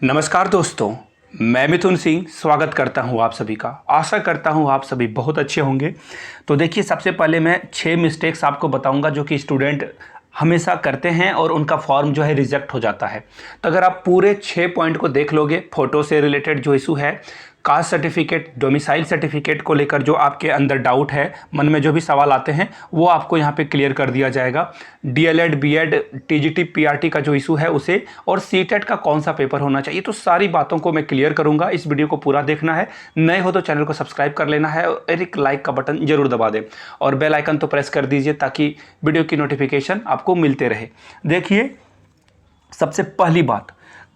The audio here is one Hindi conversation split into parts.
नमस्कार दोस्तों, मैं मिथुन सिंह स्वागत करता हूं आप सभी का। आशा करता हूं आप सभी बहुत अच्छे होंगे। तो देखिए, सबसे पहले मैं 6 मिस्टेक्स आपको बताऊंगा जो कि स्टूडेंट हमेशा करते हैं और उनका फॉर्म जो है रिजेक्ट हो जाता है। तो अगर आप पूरे 6 पॉइंट को देख लोगे, फ़ोटो से रिलेटेड जो इशू है, कास्ट सर्टिफिकेट, डोमिसाइल सर्टिफिकेट को लेकर जो आपके अंदर डाउट है, मन में जो भी सवाल आते हैं, वो आपको यहाँ पे क्लियर कर दिया जाएगा। डीएलएड, बीएड, टीजीटी, पीआरटी का जो इशू है उसे, और सीटेट का कौन सा पेपर होना चाहिए, तो सारी बातों को मैं क्लियर करूँगा। इस वीडियो को पूरा देखना है। नए हो तो चैनल को सब्सक्राइब कर लेना है और एक लाइक का बटन जरूर दबा दें और बेल आइकन तो प्रेस कर दीजिए ताकि वीडियो की नोटिफिकेशन आपको मिलते रहे। देखिए, सबसे पहली बात,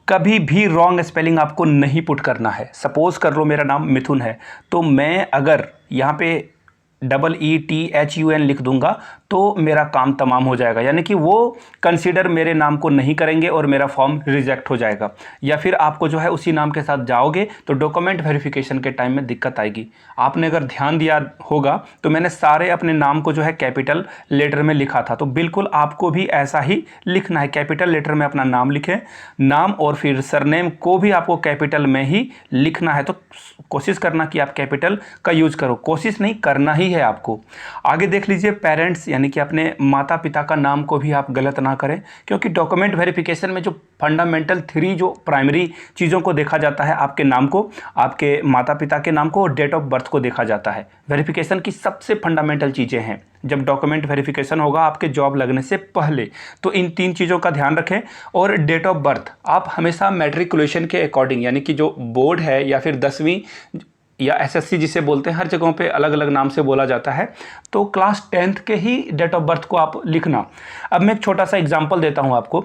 कभी भी रॉन्ग स्पेलिंग आपको नहीं पुट करना है। सपोज कर लो मेरा नाम मिथुन है, तो मैं अगर यहाँ पे EETHUN लिख दूंगा तो मेरा काम तमाम हो जाएगा, यानी कि वो कंसीडर मेरे नाम को नहीं करेंगे और मेरा फॉर्म रिजेक्ट हो जाएगा। या फिर आपको जो है उसी नाम के साथ जाओगे तो डॉक्यूमेंट वेरिफिकेशन के टाइम में दिक्कत आएगी। आपने अगर ध्यान दिया होगा तो मैंने सारे अपने नाम को जो है कैपिटल लेटर में लिखा था, तो बिल्कुल आपको भी ऐसा ही लिखना है। कैपिटल लेटर में अपना नाम लिखें, नाम और फिर सरनेम को भी आपको कैपिटल में ही लिखना है। तो कोशिश करना कि आप कैपिटल का यूज करो, कोशिश नहीं करना ही है आपको। आगे देख लीजिए, पेरेंट्स यानी कि अपने माता पिता का नाम को भी आप गलत ना करें, क्योंकि डॉक्यूमेंट वेरिफिकेशन में जो फंडामेंटल 3 जो प्राइमरी चीज़ों को देखा जाता है, आपके नाम को, आपके माता पिता के नाम को और डेट ऑफ बर्थ को देखा जाता है। वेरिफिकेशन की सबसे फंडामेंटल चीज़ें हैं जब डॉक्यूमेंट वेरिफिकेशन होगा आपके जॉब लगने से पहले, तो इन 3 चीज़ों का ध्यान रखें। और डेट ऑफ बर्थ आप हमेशा मैट्रिकुलेशन के अकॉर्डिंग, यानी कि जो बोर्ड है या फिर 10वीं या एसएससी जिसे बोलते हैं, हर जगहों पे अलग अलग नाम से बोला जाता है, तो क्लास 10th के ही डेट ऑफ बर्थ को आप लिखना। अब मैं एक छोटा सा एग्जांपल देता हूं आपको।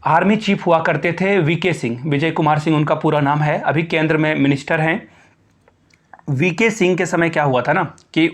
आर्मी चीफ हुआ करते थे वीके सिंह, विजय कुमार सिंह उनका पूरा नाम है, अभी केंद्र में मिनिस्टर हैं। वीके सिंह के समय क्या हुआ था ना कि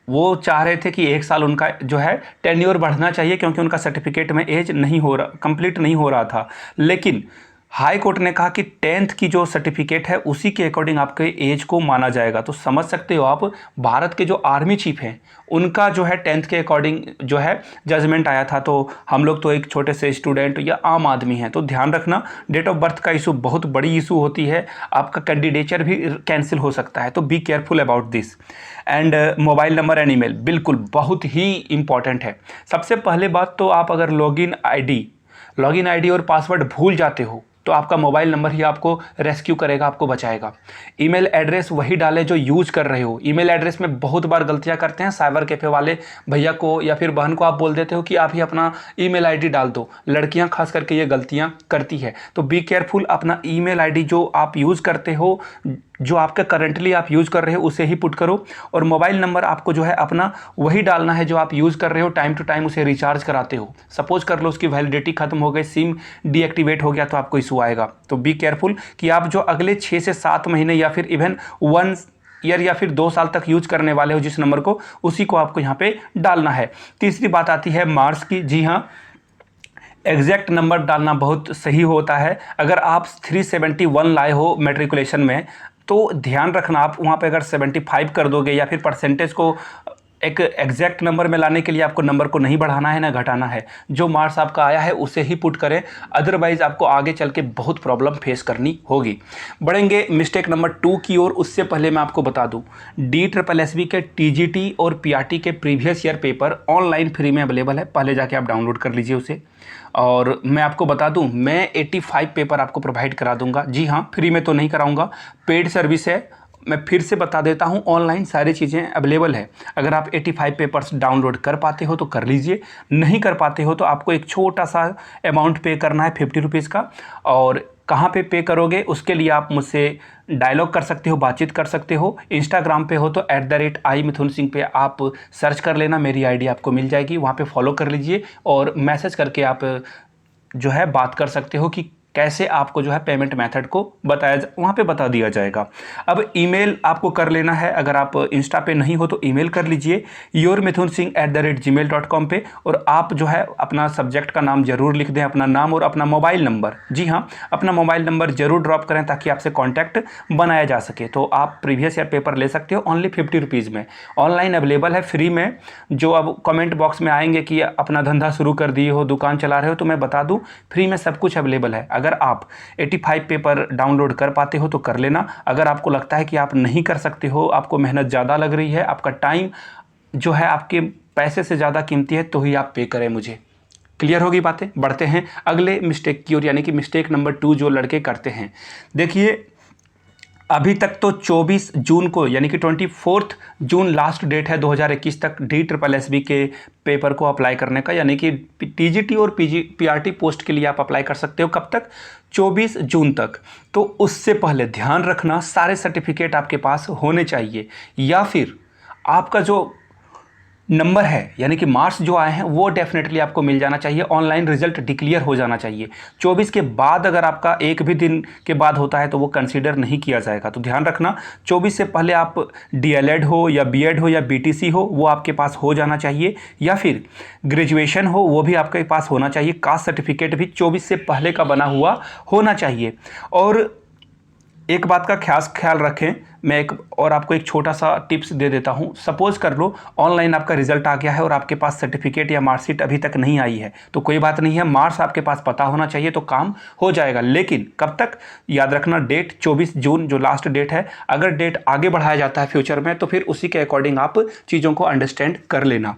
वो चाह रहे थे कि 1 साल उनका जो है टेन्योर बढ़ना चाहिए, क्योंकि उनका सर्टिफिकेट में एज नहीं हो रहा, कंप्लीट नहीं हो रहा था। लेकिन हाई कोर्ट ने कहा कि 10th की जो सर्टिफिकेट है उसी के अकॉर्डिंग आपके एज को माना जाएगा। तो समझ सकते हो आप, भारत के जो आर्मी चीफ हैं उनका जो है 10th के अकॉर्डिंग जो है जजमेंट आया था। तो हम लोग तो एक छोटे से स्टूडेंट या आम आदमी हैं, तो ध्यान रखना, डेट ऑफ बर्थ का इशू बहुत बड़ी इशू होती है, आपका कैंडिडेचर भी कैंसिल हो सकता है। तो be careful about this. And mobile number and email बिल्कुल बहुत ही इंपॉर्टेंट है। सबसे पहले बात तो आप अगर लॉगिन आईडी और पासवर्ड भूल जाते हो तो आपका मोबाइल नंबर ही आपको रेस्क्यू करेगा, आपको बचाएगा। ईमेल एड्रेस वही डालें जो यूज कर रहे हो। ईमेल एड्रेस में बहुत बार गलतियां करते हैं साइबर कैफे वाले भैया को या फिर बहन को आप बोल देते हो कि आप ही अपना ईमेल आईडी डाल दो। लड़कियां खास करके ये गलतियां करती है, तो बी केयरफुल। अपना ईमेल आईडी जो आप यूज़ करते हो, जो आपका करंटली आप यूज़ कर रहे हो, उसे ही पुट करो। और मोबाइल नंबर आपको जो है अपना वही डालना है जो आप यूज़ कर रहे हो, टाइम टू टाइम उसे रिचार्ज कराते हो। सपोज कर लो उसकी वैलिडिटी खत्म हो गई, सिम डीएक्टिवेट हो गया, तो आपको इशू आएगा। तो बी केयरफुल कि आप जो अगले 6 से 7 महीने या फिर इवन 1 ईयर या फिर 2 साल तक यूज करने वाले हो जिस नंबर को, उसी को आपको यहाँ पे डालना है। तीसरी बात आती है मार्क्स की। जी हाँ, एग्जैक्ट नंबर डालना बहुत सही होता है। अगर आप 371 लाए हो मैट्रिकुलेशन में, तो ध्यान रखना आप वहाँ पे अगर 75 कर दोगे या फिर परसेंटेज को एक एग्जैक्ट नंबर में लाने के लिए आपको नंबर को नहीं बढ़ाना है ना घटाना है। जो मार्क्स आपका आया है उसे ही पुट करें, अदरवाइज आपको आगे चल के बहुत प्रॉब्लम फेस करनी होगी। बढ़ेंगे मिस्टेक नंबर 2 की ओर। उससे पहले मैं आपको बता दूं, DSSB के टीजीटी और पीआरटी के previous year paper online free में अवेलेबल है, पहले जाके आप डाउनलोड कर लीजिए उसे। और मैं आपको बता दूं, मैं 85 पेपर आपको प्रोवाइड करा दूंगा। जी हाँ, फ्री में तो नहीं कराऊंगा, पेड सर्विस है। मैं फिर से बता देता हूं, ऑनलाइन सारी चीज़ें अवेलेबल है। अगर आप 85 पेपर्स डाउनलोड कर पाते हो तो कर लीजिए, नहीं कर पाते हो तो आपको एक छोटा सा अमाउंट पे करना है, 50 रुपीज़ का। और कहाँ पे करोगे उसके लिए आप मुझसे डायलॉग कर सकते हो, बातचीत कर सकते हो। इंस्टाग्राम पे हो तो @imitunSingh पे आप सर्च कर लेना, मेरी आईडी आपको मिल जाएगी, वहाँ पे फॉलो कर लीजिए और मैसेज करके आप जो है बात कर सकते हो कि कैसे आपको जो है पेमेंट मेथड को वहाँ पे बता दिया जाएगा। अब ईमेल आपको कर लेना है, अगर आप इंस्टा पे नहीं हो तो ईमेल कर लीजिए yourmithunSingh@gmail.com पे। और आप जो है अपना सब्जेक्ट का नाम जरूर लिख दें, अपना नाम और अपना मोबाइल नंबर। जी हाँ, अपना मोबाइल नंबर जरूर ड्रॉप करें ताकि आपसे कॉन्टैक्ट बनाया जा सके। तो आप प्रीवियस ईयर पेपर ले सकते हो ओनली 50 रुपीज़ में, ऑनलाइन अवेलेबल है, फ्री में। जो अब कमेंट बॉक्स में आएंगे कि अपना धंधा शुरू कर दिए हो, दुकान चला रहे हो, तो मैं बता दूँ फ्री में सब कुछ अवेलेबल है। अगर आप 85 पेपर डाउनलोड कर पाते हो तो कर लेना। अगर आपको लगता है कि आप नहीं कर सकते हो, आपको मेहनत ज़्यादा लग रही है, आपका टाइम जो है आपके पैसे से ज़्यादा कीमती है, तो ही आप पे करें मुझे। क्लियर होगी बातें? बढ़ते हैं अगले मिस्टेक की ओर, यानी कि मिस्टेक नंबर 2 जो लड़के करते हैं। देखिए, अभी तक तो 24 जून को, यानी कि 24 जून लास्ट डेट है 2021 तक DSSB के पेपर को अप्लाई करने का, यानी कि TGT और PRT पोस्ट के लिए आप अप्लाई कर सकते हो। कब तक? 24 जून तक। तो उससे पहले ध्यान रखना, सारे सर्टिफिकेट आपके पास होने चाहिए, या फिर आपका जो नंबर है यानी कि मार्क्स जो आए हैं वो डेफिनेटली आपको मिल जाना चाहिए। ऑनलाइन रिजल्ट डिक्लेयर हो जाना चाहिए। 24 के बाद अगर आपका एक भी दिन के बाद होता है तो वो कंसीडर नहीं किया जाएगा। तो ध्यान रखना, 24 से पहले आप DLED हो या BEd हो या BTC हो वो आपके पास हो जाना चाहिए, या फिर ग्रेजुएशन हो वो भी आपके पास होना चाहिए। कास्ट सर्टिफिकेट भी 24 से पहले का बना हुआ होना चाहिए। और एक बात का खास ख्याल रखें, मैं आपको एक छोटा सा टिप्स दे देता हूं। सपोज कर लो ऑनलाइन आपका रिजल्ट आ गया है और आपके पास सर्टिफिकेट या मार्कशीट अभी तक नहीं आई है, तो कोई बात नहीं है, मार्क्स आपके पास पता होना चाहिए तो काम हो जाएगा। लेकिन कब तक? याद रखना, डेट 24 जून जो लास्ट डेट है। अगर डेट आगे बढ़ाया जाता है फ्यूचर में तो फिर उसी के अकॉर्डिंग आप चीज़ों को अंडरस्टैंड कर लेना।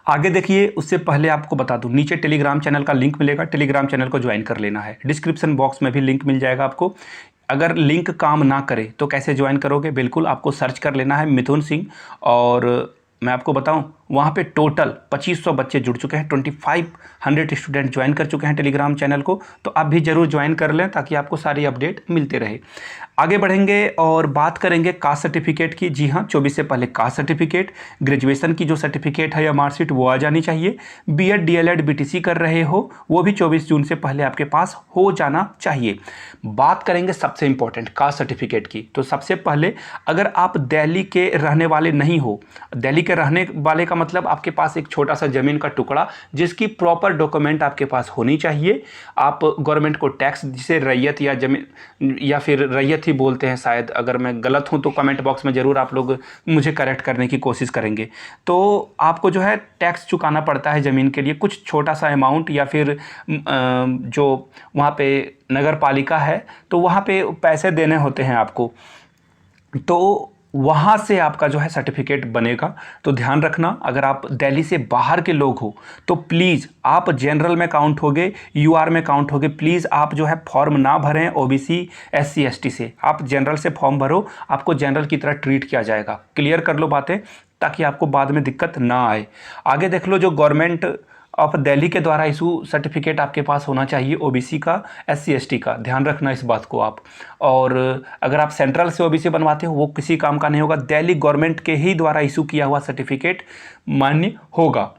आगे देखिए, उससे पहले आपको बता दूं, नीचे टेलीग्राम चैनल का लिंक मिलेगा, टेलीग्राम चैनल को ज्वाइन कर लेना है। डिस्क्रिप्शन बॉक्स में भी लिंक मिल जाएगा आपको। अगर लिंक काम ना करे तो कैसे ज्वाइन करोगे? बिल्कुल आपको सर्च कर लेना है मिथुन सिंह, और मैं आपको बताऊं वहाँ पे टोटल 2500 बच्चे जुड़ चुके हैं, 2500 स्टूडेंट ज्वाइन कर चुके हैं टेलीग्राम चैनल को। तो आप भी ज़रूर ज्वाइन कर लें ताकि आपको सारी अपडेट मिलते रहे। आगे बढ़ेंगे और बात करेंगे कास्ट सर्टिफिकेट की। जी हाँ, 24 से पहले कास्ट सर्टिफिकेट, ग्रेजुएशन की जो सर्टिफिकेट है या मार्कशीट वो आ जानी चाहिए। BEd DLED BTC कर रहे हो वो भी 24 जून से पहले आपके पास हो जाना चाहिए। बात करेंगे सबसे इंपॉर्टेंट कास्ट सर्टिफिकेट की। तो सबसे पहले, अगर आप दिल्ली के रहने वाले नहीं हो, दिल्ली के रहने वाले का मतलब आपके पास एक छोटा सा ज़मीन का टुकड़ा जिसकी प्रॉपर डॉक्यूमेंट आपके पास होनी चाहिए। आप गवर्नमेंट को टैक्स, जिसे रैयत या जमीन या फिर रैयत ही बोलते हैं शायद, अगर मैं गलत हूं तो कमेंट बॉक्स में ज़रूर आप लोग मुझे करेक्ट करने की कोशिश करेंगे। तो आपको जो है टैक्स चुकाना पड़ता है ज़मीन के लिए, कुछ छोटा सा अमाउंट, या फिर जो वहाँ पे नगर पालिका है तो वहाँ पे पैसे देने होते हैं आपको, तो वहाँ से आपका जो है सर्टिफिकेट बनेगा। तो ध्यान रखना, अगर आप दिल्ली से बाहर के लोग हो तो प्लीज़ आप जनरल में काउंट होगे, UR में काउंट होगे। प्लीज़ आप जो है फॉर्म ना भरें OBC SC ST से, आप जनरल से फॉर्म भरो, आपको जनरल की तरह ट्रीट किया जाएगा। क्लियर कर लो बातें ताकि आपको बाद में दिक्कत ना आए। आगे देख लो, जो गवर्नमेंट ऑफ दिल्ली के द्वारा इशू सर्टिफिकेट आपके पास होना चाहिए OBC का, SC ST का, ध्यान रखना इस बात को आप। और अगर आप सेंट्रल से OBC बनवाते हो वो किसी काम का नहीं होगा, दिल्ली गवर्नमेंट के ही द्वारा इशू किया हुआ सर्टिफिकेट मान्य होगा।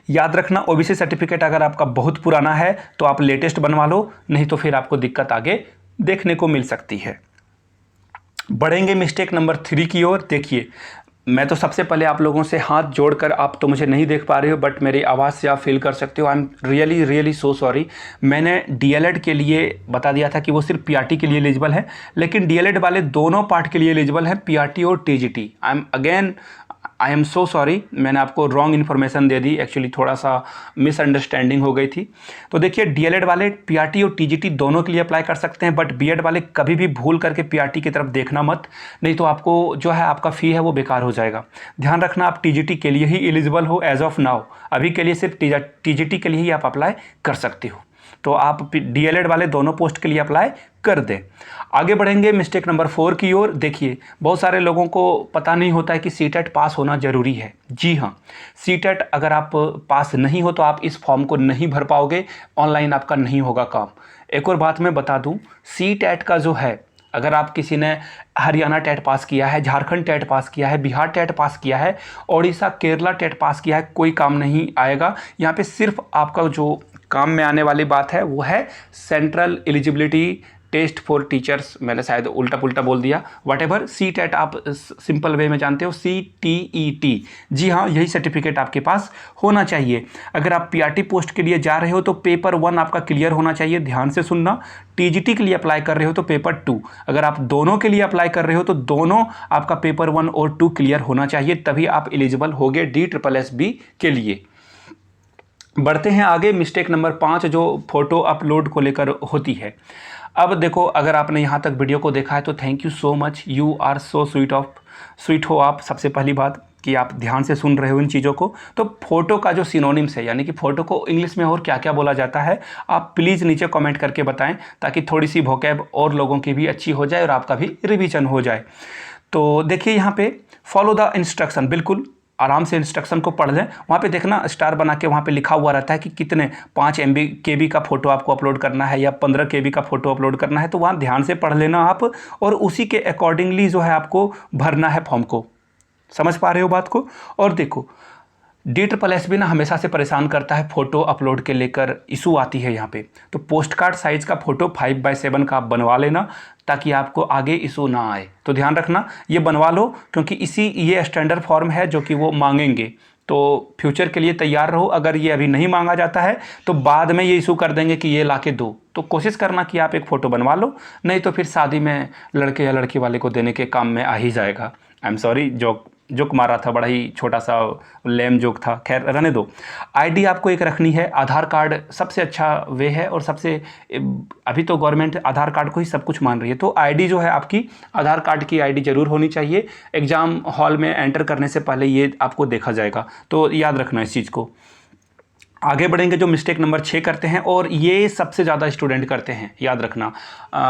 याद रखना, OBC सर्टिफिकेट अगर आपका बहुत पुराना है तो आप लेटेस्ट बनवा लो, नहीं तो फिर आपको दिक्कत आगे देखने को मिल सकती है। बढ़ेंगे मिस्टेक नंबर 3 की ओर। देखिए, मैं तो सबसे पहले आप लोगों से हाथ जोड़कर, आप तो मुझे नहीं देख पा रहे हो बट मेरी आवाज़ से आप फील कर सकते हो, I am really so sorry. मैंने DLED के लिए बता दिया था कि वो सिर्फ PRT के लिए एलिजिबल है, लेकिन DLED वाले दोनों पार्ट के लिए एलिजिबल है, PRT और TGT। I am so sorry, मैंने आपको रॉन्ग इन्फॉर्मेशन दे दी, एक्चुअली थोड़ा सा मिसअंडरस्टैंडिंग हो गई थी। तो देखिए, DLED वाले PRT और TGT दोनों के लिए अप्लाई कर सकते हैं, बट BEd वाले कभी भी भूल करके PRT की तरफ देखना मत, नहीं तो आपको जो है आपका फ़ी है वो बेकार हो जाएगा। ध्यान रखना, आप TGT के लिए ही एलिजिबल हो एज ऑफ नाउ, अभी के लिए सिर्फ TGT के लिए ही आप अप्लाई कर सकते हो। तो आप DLED वाले दोनों पोस्ट के लिए अप्लाई कर दें। आगे बढ़ेंगे मिस्टेक नंबर 4 की ओर। देखिए, बहुत सारे लोगों को पता नहीं होता है कि CTET पास होना ज़रूरी है। जी हाँ, CTET अगर आप पास नहीं हो तो आप इस फॉर्म को नहीं भर पाओगे, ऑनलाइन आपका नहीं होगा काम। एक और बात मैं बता दूं, CTET का जो है, अगर आप किसी ने हरियाणा टेट पास किया है, झारखंड टेट पास किया है, बिहार टेट पास किया है, उड़ीसा केरला टेट पास किया है, कोई काम नहीं आएगा। यहाँ पे सिर्फ आपका जो काम में आने वाली बात है वो है central eligibility test for teachers, मैंने शायद उल्टा पुल्टा बोल दिया, व्हाटएवर। CTET आप सिंपल वे में जानते हो, CTET। जी हाँ, यही सर्टिफिकेट आपके पास होना चाहिए। अगर आप PRT पोस्ट के लिए जा रहे हो तो पेपर 1 आपका क्लियर होना चाहिए, ध्यान से सुनना। TGT के लिए अप्लाई कर रहे हो तो पेपर 2, अगर आप दोनों के लिए अप्लाई कर रहे हो तो दोनों आपका पेपर 1 और 2 क्लियर होना चाहिए, तभी आप एलिजिबल होगे DSSB के लिए। बढ़ते हैं आगे। मिस्टेक नंबर 5 जो फ़ोटो अपलोड को लेकर होती है। अब देखो, अगर आपने यहाँ तक वीडियो को देखा है तो thank you so much, you are so sweet हो आप। सबसे पहली बात कि आप ध्यान से सुन रहे हो इन चीज़ों को। तो फ़ोटो का जो सिनोनिम्स है, यानी कि फ़ोटो को इंग्लिश में और क्या क्या बोला जाता है, आप प्लीज़ नीचे कमेंट करके बताएं, ताकि थोड़ी सी वोकैब और लोगों की भी अच्छी हो जाए और आपका भी रिवीजन हो जाए। तो देखिए यहाँ पे फॉलो द इंस्ट्रक्शन, बिल्कुल आराम से इंस्ट्रक्शन को पढ़ लें। वहाँ पे देखना स्टार बना के वहाँ पे लिखा हुआ रहता है कि कितने 5 MB KB का फ़ोटो आपको अपलोड करना है या 15 KB का फ़ोटो अपलोड करना है। तो वहाँ ध्यान से पढ़ लेना आप, और उसी के अकॉर्डिंगली जो है आपको भरना है फॉर्म को। समझ पा रहे हो बात को। और देखो, DSSB ना हमेशा से परेशान करता है फ़ोटो अपलोड के लेकर, इशू आती है यहाँ पे। तो पोस्ट कार्ड साइज़ का फ़ोटो 5x7 का आप बनवा लेना, ताकि आपको आगे इशू ना आए। तो ध्यान रखना, ये बनवा लो, क्योंकि ये स्टैंडर्ड फॉर्म है जो कि वो मांगेंगे। तो फ्यूचर के लिए तैयार रहो। अगर ये अभी नहीं मांगा जाता है तो बाद में ये इशू कर देंगे कि ये ला के दो। तो कोशिश करना कि आप एक फ़ोटो बनवा लो, नहीं तो फिर शादी में लड़के या लड़की वाले को देने के काम में आ ही जाएगा। आई एम सॉरी, जोक मारा था, बड़ा ही छोटा सा लेम जोक था, खैर रहने दो। आईडी आपको एक रखनी है। आधार कार्ड सबसे अच्छा वे है, और सबसे अभी तो गवर्नमेंट आधार कार्ड को ही सब कुछ मान रही है। तो आईडी जो है आपकी, आधार कार्ड की आईडी ज़रूर होनी चाहिए। एग्ज़ाम हॉल में एंटर करने से पहले ये आपको देखा जाएगा, तो याद रखना इस चीज़ को। आगे बढ़ेंगे। जो मिस्टेक नंबर 6 करते हैं, और ये सबसे ज़्यादा स्टूडेंट करते हैं, याद रखना।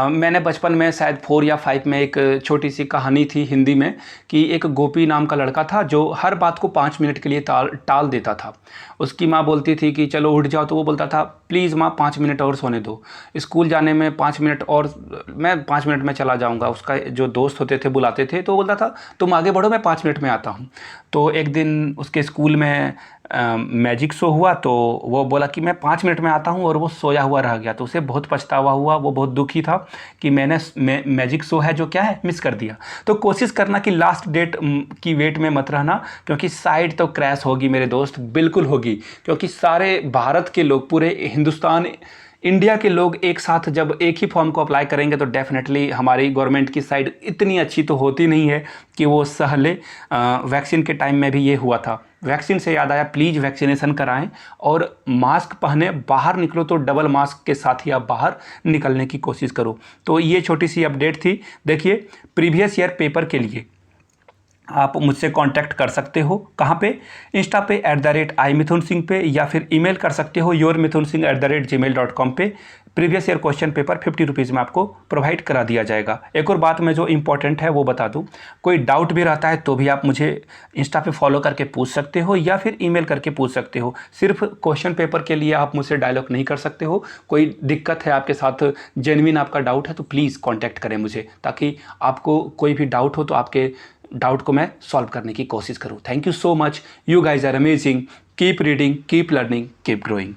मैंने बचपन में शायद 4 या 5 में एक छोटी सी कहानी थी हिंदी में, कि एक गोपी नाम का लड़का था जो हर बात को 5 मिनट के लिए टाल देता था। उसकी माँ बोलती थी कि चलो उठ जाओ, तो वो बोलता था प्लीज़ माँ 5 मिनट और सोने दो। स्कूल जाने में 5 मिनट और, मैं 5 मिनट में चला जाऊँगा। उसका जो दोस्त होते थे बुलाते थे, तो वो बोलता था तुम आगे बढ़ो, मैं 5 मिनट में आता हूँ। तो एक दिन उसके स्कूल में मैजिक शो हुआ, तो वो बोला कि मैं 5 मिनट में आता हूँ, और वो सोया हुआ रह गया। तो उसे बहुत पछतावा हुआ, वो बहुत दुखी था कि मैंने मैजिक शो है जो क्या है मिस कर दिया। तो कोशिश करना कि लास्ट डेट की वेट में मत रहना, क्योंकि साइट तो क्रैश होगी मेरे दोस्त, बिल्कुल होगी। क्योंकि सारे भारत के लोग, पूरे हिंदुस्तान इंडिया के लोग एक साथ जब एक ही फॉर्म को अप्लाई करेंगे, तो डेफिनेटली हमारी गवर्नमेंट की साइड इतनी अच्छी तो होती नहीं है कि वो सह ले। वैक्सीन के टाइम में भी ये हुआ था। वैक्सीन से याद आया, प्लीज़ वैक्सीनेशन कराएं, और मास्क पहने, बाहर निकलो तो डबल मास्क के साथ ही आप बाहर निकलने की कोशिश करो। तो ये छोटी सी अपडेट थी। देखिए, प्रीवियस ईयर पेपर के लिए आप मुझसे कांटेक्ट कर सकते हो। कहाँ पे? इंस्टा पे @imithunsingh सिंह पे, या फिर ईमेल कर सकते हो yourmithunSingh@gmail.com पे। Previous year question paper 50 rupees में आपको प्रोवाइड करा दिया जाएगा। एक और बात मैं जो इंपॉर्टेंट है वो बता दूं, कोई डाउट भी रहता है तो भी आप मुझे इंस्टा पे फॉलो करके पूछ सकते हो, या फिर ईमेल करके पूछ सकते हो। सिर्फ क्वेश्चन पेपर के लिए आप मुझसे डायलॉग नहीं कर सकते हो। कोई दिक्कत है आपके साथ, जेन्युइन आपका डाउट है, तो प्लीज़ कॉन्टैक्ट करें मुझे, ताकि आपको कोई भी डाउट हो तो आपके डाउट को मैं सॉल्व करने की कोशिश करूं। Thank you so much, you guys are amazing. Keep reading, keep learning, keep growing.